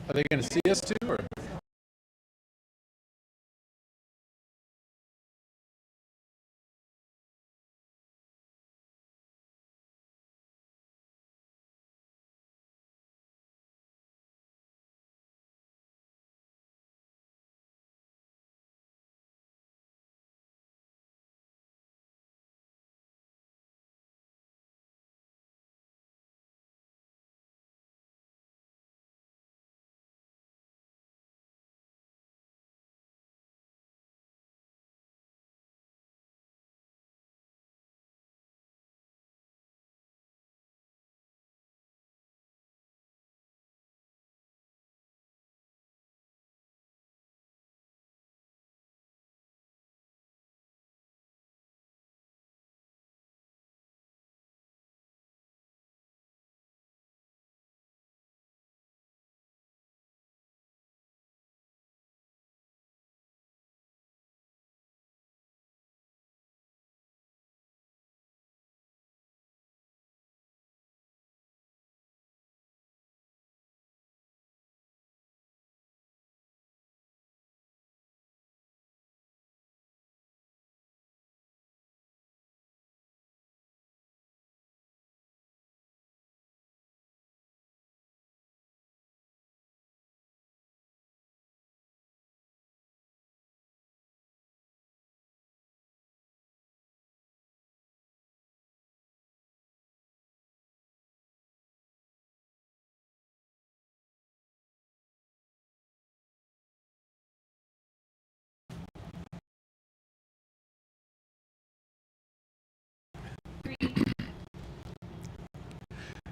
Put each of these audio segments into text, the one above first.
Are they going to see us too, or?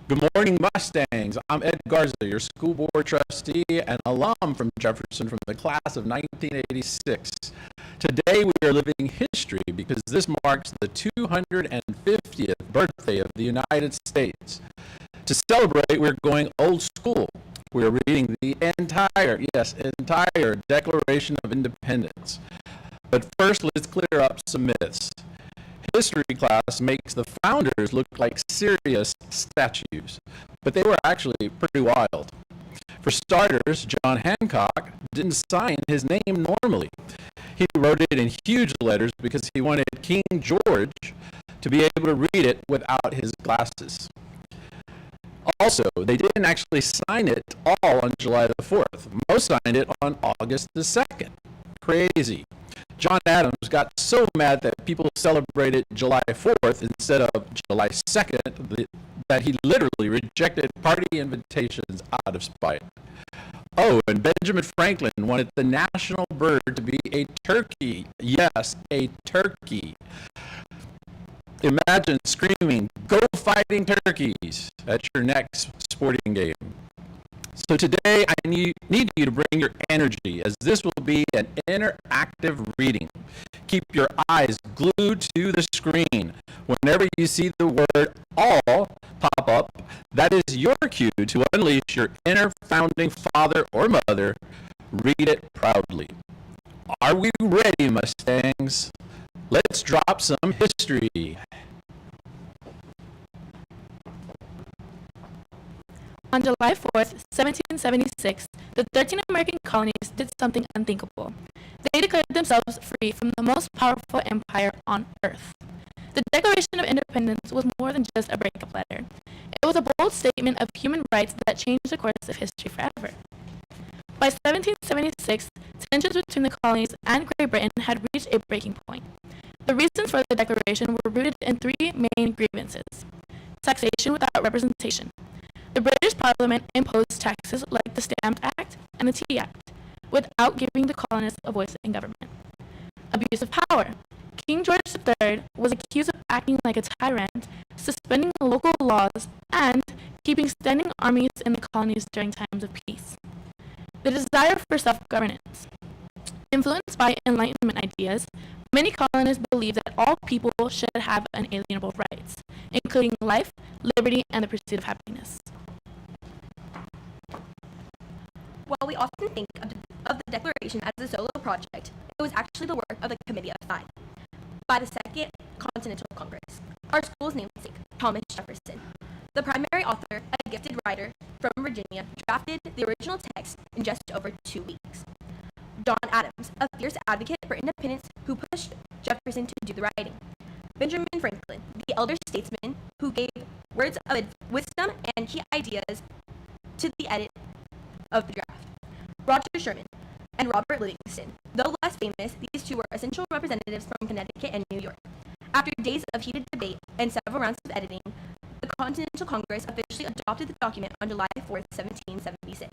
Good morning, Mustangs. I'm Ed Garza, your school board trustee and alum from Jefferson from the class of 1986. Today we are living history because this marks the 250th birthday of the United States. To celebrate, we're going old school. We're reading the entire Declaration of Independence. But first, let's clear up some myths. History class makes the founders look like serious statues, but they were actually pretty wild. For starters, John Hancock didn't sign his name normally. He wrote it in huge letters because he wanted King George to be able to read it without his glasses. Also, they didn't actually sign it all on July the 4th. Most signed it on August the 2nd. Crazy. John Adams got so mad that people celebrated July 4th instead of July 2nd that he literally rejected party invitations out of spite. Oh, and Benjamin Franklin wanted the national bird to be a turkey. Yes, a turkey. Imagine screaming, "Go fighting turkeys," at your next sporting game. So today I need you to bring your energy, as this will be an interactive reading. Keep your eyes glued to the screen. Whenever you see the word "all" pop up, that is your cue to unleash your inner founding father or mother. Read it proudly. Are we ready, Mustangs? Let's drop some history. On July 4th, 1776, the 13 American colonies did something unthinkable. They declared themselves free from the most powerful empire on Earth. The Declaration of Independence was more than just a breakup letter. It was a bold statement of human rights that changed the course of history forever. By 1776, tensions between the colonies and Great Britain had reached a breaking point. The reasons for the Declaration were rooted in three main grievances: taxation without representation. The British Parliament imposed taxes like the Stamp Act and the Tea Act, without giving the colonists a voice in government. Abuse of power. King George III was accused of acting like a tyrant, suspending local laws, and keeping standing armies in the colonies during times of peace. The desire for self-governance. Influenced by Enlightenment ideas, many colonists believed that all people should have unalienable rights, including life, liberty, and the pursuit of happiness. While we often think of the Declaration as a solo project, it was actually the work of the Committee of Five by the Second Continental Congress, our school's namesake, Thomas Jefferson. The primary author gifted writer from Virginia, drafted the original text in just over 2 weeks. John Adams, a fierce advocate for independence who pushed Jefferson to do the writing. Benjamin Franklin, the elder statesman who gave words of wisdom and key ideas to the edit of the draft. Roger Sherman and Robert Livingston. Though less famous, these two were essential representatives from Connecticut and New York. After days of heated debate and several rounds of editing, the Continental Congress officially adopted the document on July 4, 1776.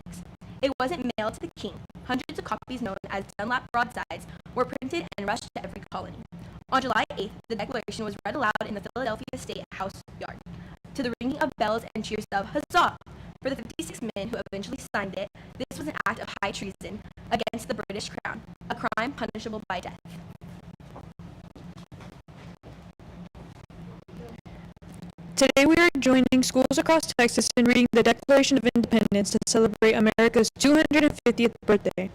It wasn't mailed to the king. Hundreds of copies known as Dunlap broadsides were printed and rushed to every colony. On July 8th, the Declaration was read aloud in the Philadelphia State House yard, to the ringing of bells and cheers of "Huzzah!" For the 56 men who eventually signed it. This was an act of high treason against the British Crown, a crime punishable by death. Today we are joining schools across Texas in reading the Declaration of Independence to celebrate America's 250th birthday.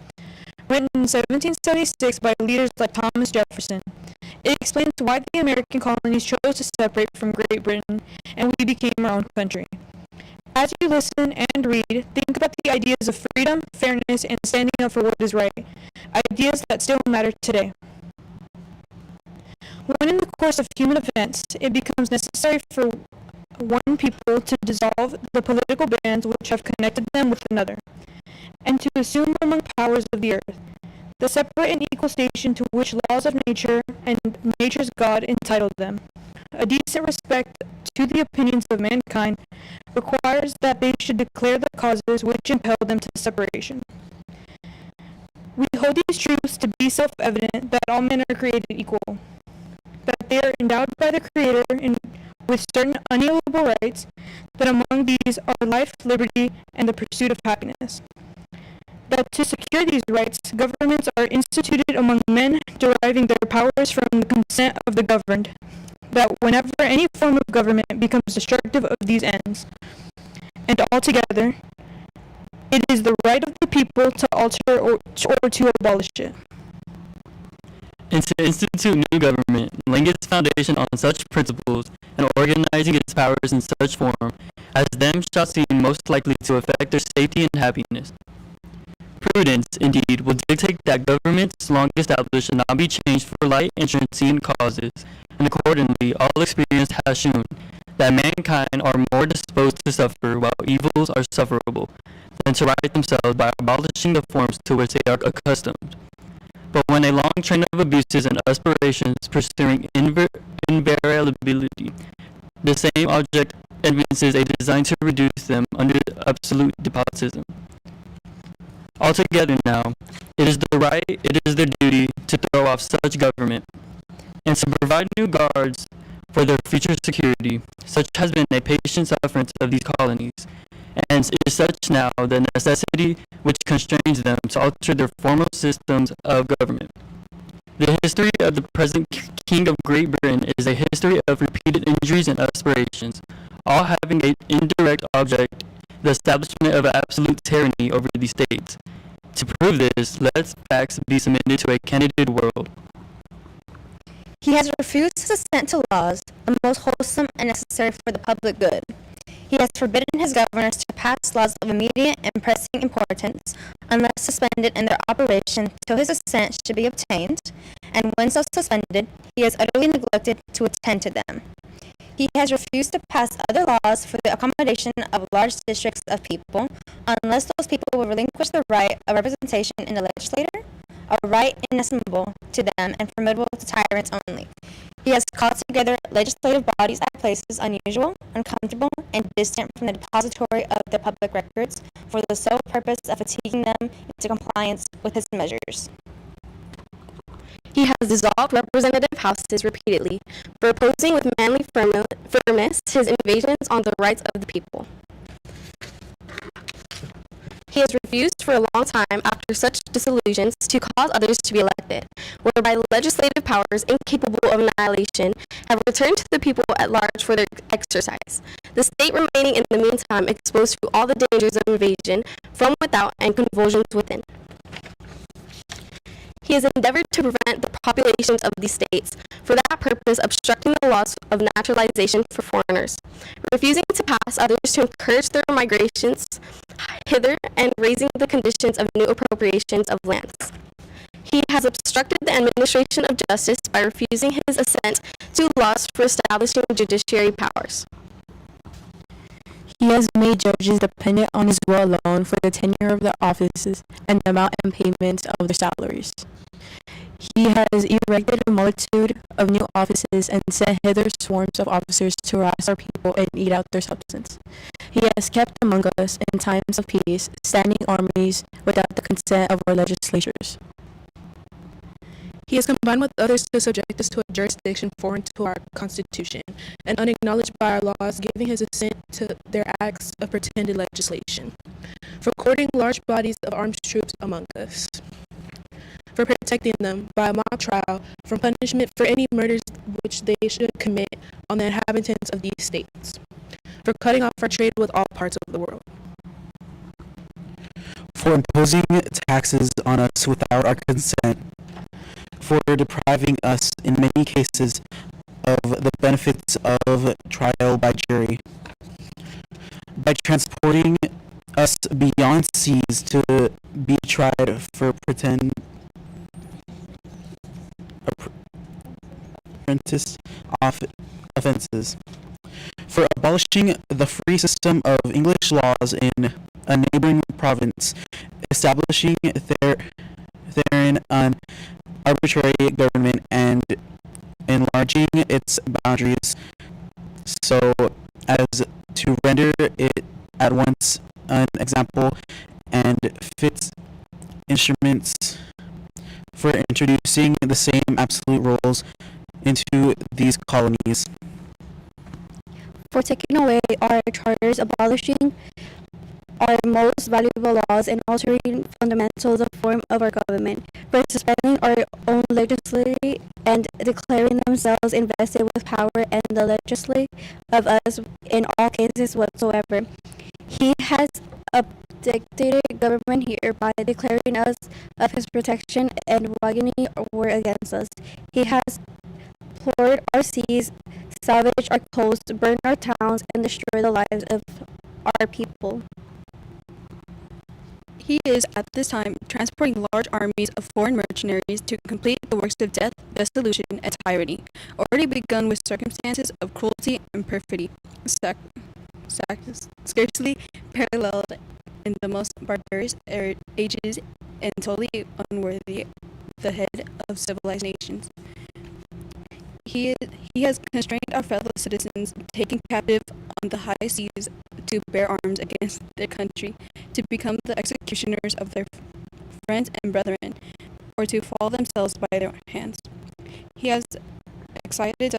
Written in 1776 by leaders like Thomas Jefferson, it explains why the American colonies chose to separate from Great Britain and we became our own country. As you listen and read, think about the ideas of freedom, fairness, and standing up for what is right, ideas that still matter today. When in the course of human events, it becomes necessary for one people to dissolve the political bands which have connected them with another, and to assume among powers of the earth the separate and equal station to which laws of nature and nature's God entitled them. A decent respect to the opinions of mankind requires that they should declare the causes which impel them to separation. We hold these truths to be self-evident that all men are created equal, that they are endowed by the Creator with certain unalienable rights, that among these are life, liberty, and the pursuit of happiness. That to secure these rights, governments are instituted among men deriving their powers from the consent of the governed. That whenever any form of government becomes destructive of these ends, and altogether, it is the right of the people to alter or to abolish it. And to institute new government, laying its foundation on such principles, and organizing its powers in such form, as them shall seem most likely to affect their safety and happiness. Prudence, indeed, will dictate that governments long established should not be changed for light and transient causes, and accordingly all experience has shown that mankind are more disposed to suffer while evils are sufferable, than to right themselves by abolishing the forms to which they are accustomed. But when a long train of abuses and aspirations pursuing invariability, the same object advances a design to reduce them under absolute despotism. Altogether now, it is their duty to throw off such government, and to provide new guards for their future security. Such has been a patient sufferance of these colonies, and is such now the necessity which constrains them to alter their formal systems of government. The history of the present King of Great Britain is a history of repeated injuries and aspirations, all having an indirect object, the establishment of absolute tyranny over these states. To prove this, let facts be submitted to a candid world. He has refused to assent to laws, the most wholesome and necessary for the public good. He has forbidden his governors to pass laws of immediate and pressing importance, unless suspended in their operation till his assent should be obtained, and when so suspended, he has utterly neglected to attend to them. He has refused to pass other laws for the accommodation of large districts of people, unless those people will relinquish the right of representation in the legislature, a right inestimable to them and formidable to tyrants only. He has called together legislative bodies at places unusual, uncomfortable, and distant from the depository of their public records for the sole purpose of fatiguing them into compliance with his measures. He has dissolved representative houses repeatedly for opposing with manly firmness his invasions on the rights of the people. He has refused for a long time after such dissolutions to cause others to be elected, whereby legislative powers incapable of annihilation have returned to the people at large for their exercise, the state remaining in the meantime exposed to all the dangers of invasion from without and convulsions within. He He has endeavored to prevent the populations of these states, for that purpose obstructing the laws of naturalization for foreigners, refusing to pass others to encourage their migrations hither, and raising the conditions of new appropriations of lands. He has obstructed the administration of justice by refusing his assent to laws for establishing judiciary powers. He has made judges dependent on his will alone for the tenure of their offices and the amount and payment of their salaries. He has erected a multitude of new offices and sent hither swarms of officers to harass our people and eat out their substance. He has kept among us in times of peace standing armies without the consent of our legislatures. He has combined with others to subject us to a jurisdiction foreign to our Constitution and unacknowledged by our laws, giving his assent to their acts of pretended legislation, for courting large bodies of armed troops among us, for protecting them by a mock trial from punishment for any murders which they should commit on the inhabitants of these states, for cutting off our trade with all parts of the world, for imposing taxes on us without our consent, for depriving us in many cases of the benefits of trial by jury, by transporting us beyond seas to be tried for apprentice offenses, for abolishing the free system of English laws in a neighboring province, establishing therein an arbitrary government and enlarging its boundaries so as to render it at once an example and fit instruments for introducing the same absolute rules into these colonies, for taking away our charters, abolishing our most valuable laws, and altering fundamentals of form of our government, for suspending our own legislature and declaring themselves invested with power and the legislature of us in all cases whatsoever. He has abdicated government here by declaring us of his protection and waging war against us. He has poured our seas, salvaged our coasts, burned our towns, and destroyed the lives of our people. He is at this time transporting large armies of foreign mercenaries to complete the works of death, dissolution, and tyranny, already begun with circumstances of cruelty and perfidy, scarcely paralleled in the most barbarous ages and totally unworthy the head of civilized nations. He has constrained our fellow citizens, taken captive on the high seas to bear arms against their country, to become the executioners of their friends and brethren, or to fall themselves by their hands. He has excited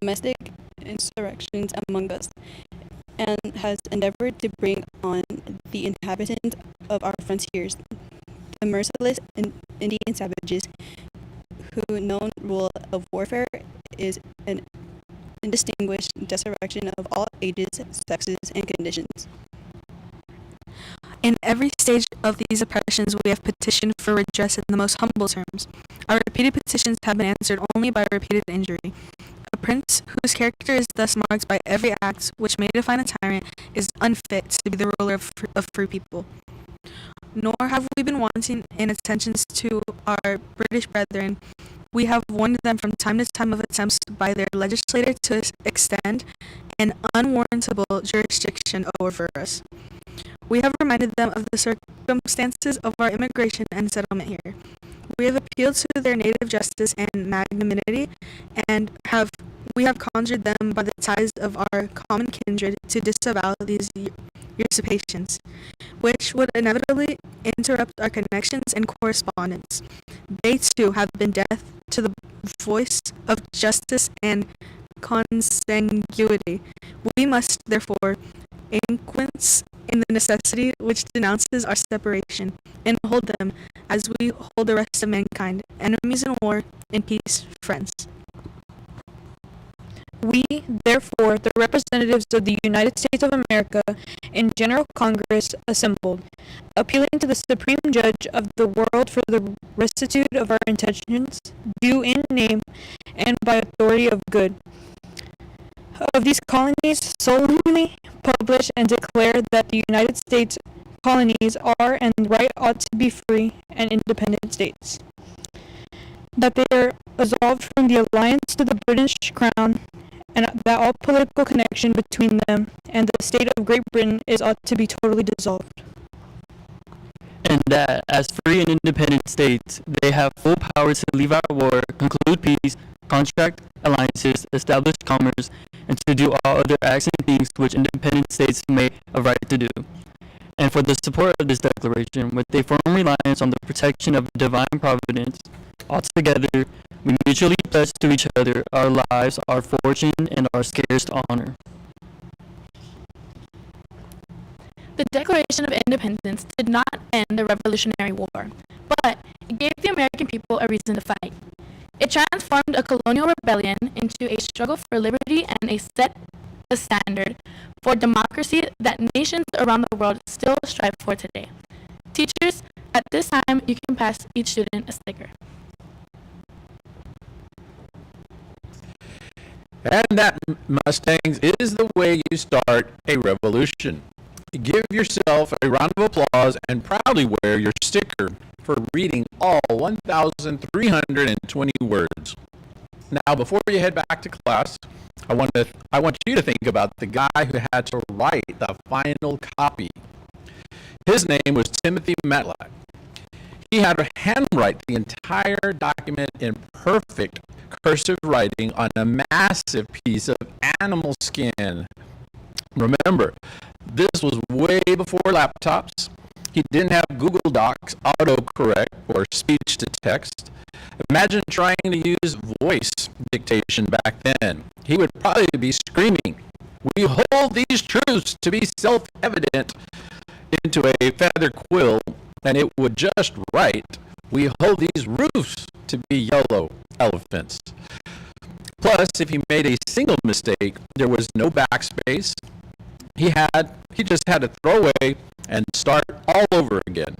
domestic insurrections among us, and has endeavored to bring on the inhabitants of our frontiers, the merciless Indian savages, whose known rule of warfare is an undistinguished destruction of all ages, sexes, and conditions. In every stage of these oppressions, we have petitioned for redress in the most humble terms. Our repeated petitions have been answered only by repeated injury. A prince whose character is thus marked by every act which may define a tyrant is unfit to be the ruler of free people. Nor have we been wanting in attentions to our British brethren. We have warned them from time to time of attempts by their legislator to extend an unwarrantable jurisdiction over us. We have reminded them of the circumstances of our immigration and settlement here. We have appealed to their native justice and magnanimity, and we have conjured them by the ties of our common kindred to disavow these usurpations, which would inevitably interrupt our connections and correspondence. They too have been deaf to the voice of justice and consanguinity. We must, therefore, acquiesce in the necessity which denounces our separation, and hold them, as we hold the rest of mankind, enemies in war, in peace, friends. We, therefore, the representatives of the United States of America in General Congress assembled, appealing to the Supreme Judge of the world for the rectitude of our intentions, due in name and by authority of good, of these colonies, solemnly publish and declare that the United States colonies are and right ought to be free and independent states, that they are absolved from the alliance to the British Crown, and that all political connection between them and the state of Great Britain is ought to be totally dissolved. And that, as free and independent states, they have full power to leave out war, conclude peace, contract alliances, establish commerce, and to do all other acts and things which independent states may have right to do. And for the support of this declaration, with a firm reliance on the protection of divine providence, altogether we mutually pledge to each other our lives, our fortune, and our scarce honor. The Declaration of Independence did not end the Revolutionary War, but it gave the American people a reason to fight. It transformed a colonial rebellion into a struggle for liberty and set a standard for democracy that nations around the world still strive for today. Teachers, at this time, you can pass each student a sticker. And that, Mustangs, is the way you start a revolution. Give yourself a round of applause and proudly wear your sticker for reading all 1,320 words. Now, before you head back to class, I want you to think about the guy who had to write the final copy. His name was Timothy Matlack. He had to handwrite the entire document in perfect cursive writing on a massive piece of animal skin. Remember, this was way before laptops. He didn't have Google Docs, autocorrect, or speech to text. Imagine trying to use voice dictation back then. He would probably be screaming, "We hold these truths to be self-evident," into a feather quill, and it would just write, "We hold these roofs to be yellow elephants." Plus, if he made a single mistake, there was no backspace. He just had to throw away and start all over again.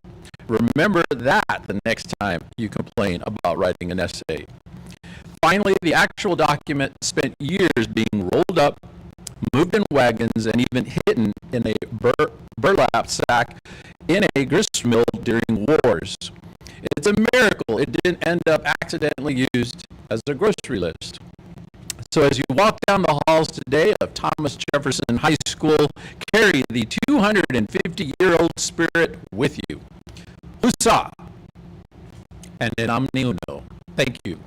Remember that the next time you complain about writing an essay. Finally, the actual document spent years being rolled up, moved in wagons, and even hidden in a burlap sack in a grist mill during wars. It's a miracle it didn't end up accidentally used as a grocery list. So as you walk down the halls today of Thomas Jefferson High School, carry the 250-year-old spirit with you. Huzzah! And in omni uno. Thank you.